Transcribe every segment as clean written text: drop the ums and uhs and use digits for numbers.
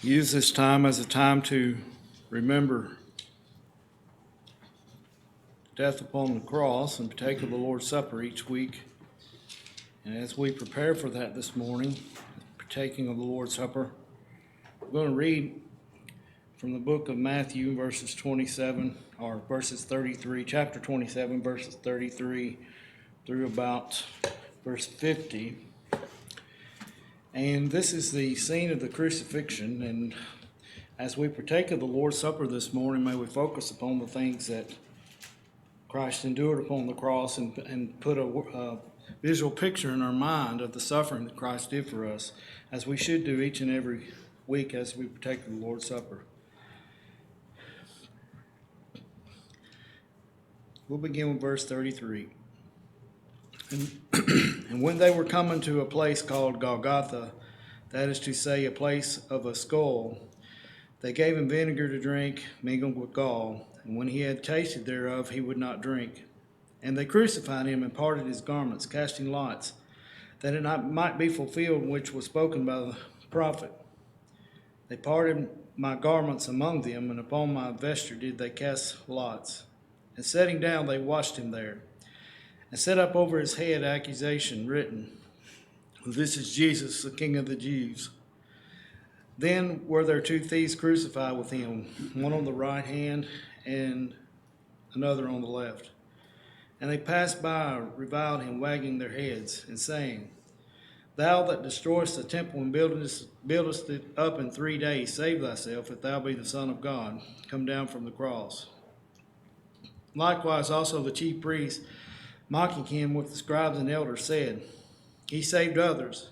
use this time as a time to remember death upon the cross and partake of the Lord's Supper each week. And as we prepare for that this morning, partaking of the Lord's Supper, we're going to read from the book of Matthew, verses 33, chapter 27, verses 33 through about verse 50. And this is the scene of the crucifixion. And as we partake of the Lord's Supper this morning, may we focus upon the things that Christ endured upon the cross and put a visual picture in our mind of the suffering that Christ did for us, as we should do each and every week as we partake of the Lord's Supper. We'll begin with verse 33. And when they were coming to a place called Golgotha, that is to say, a place of a skull, they gave him vinegar to drink, mingled with gall. And when he had tasted thereof, he would not drink. And they crucified him and parted his garments, casting lots, that it might be fulfilled which was spoken by the prophet. They parted my garments among them, and upon my vesture did they cast lots. And sitting down, they washed him there, and set up over his head accusation written, "This is Jesus, the King of the Jews." Then were there two thieves crucified with him, one on the right hand and another on the left. And they passed by, reviled him, wagging their heads, and saying, "Thou that destroyest the temple and buildest it up in 3 days, save thyself, if thou be the Son of God, come down from the cross." Likewise also the chief priests, mocking him with the scribes and elders, said, "He saved others,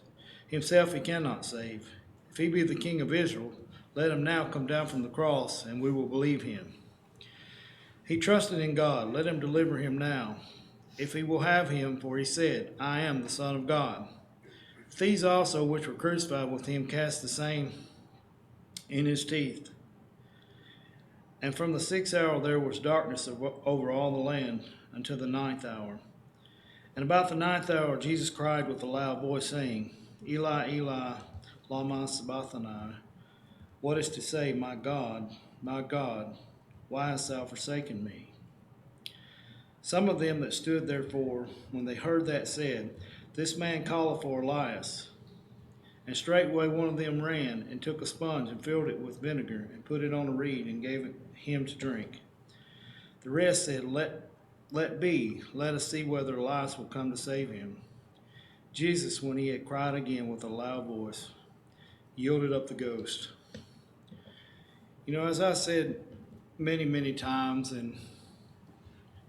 himself he cannot save. If he be the King of Israel, let him now come down from the cross, and we will believe him. He trusted in God, let him deliver him now, if he will have him, for he said, I am the Son of God." These also which were crucified with him cast the same in his teeth. And from the 6th hour there was darkness over all the land until the 9th hour. And about the 9th hour Jesus cried with a loud voice, saying, "Eli, Eli, lama sabachthani," what is to say, my God, why hast thou forsaken me?" Some of them that stood therefore, when they heard that, said, "This man calleth for Elias." And straightway one of them ran, and took a sponge, and filled it with vinegar, and put it on a reed, and gave it him to drink. The rest said, Let be, let us see whether Elias will come to save him." Jesus, when he had cried again with a loud voice, yielded up the ghost. You know, as I said many, many times, and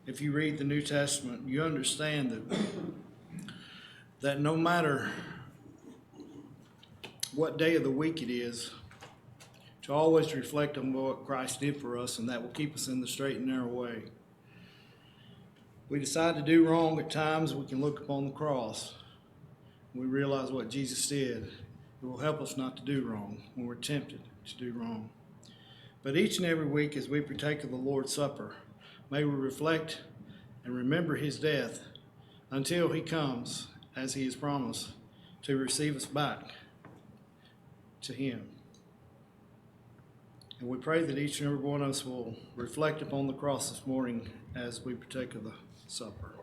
if you read the New Testament, you understand that no matter what day of the week it is, to always reflect on what Christ did for us, and that will keep us in the straight and narrow way. We decide to do wrong at times, we can look upon the cross. We realize what Jesus did. It will help us not to do wrong when we're tempted to do wrong. But each and every week as we partake of the Lord's Supper, may we reflect and remember his death until he comes, as he has promised, to receive us back to him. And we pray that each and every one of us will reflect upon the cross this morning as we partake of the supper.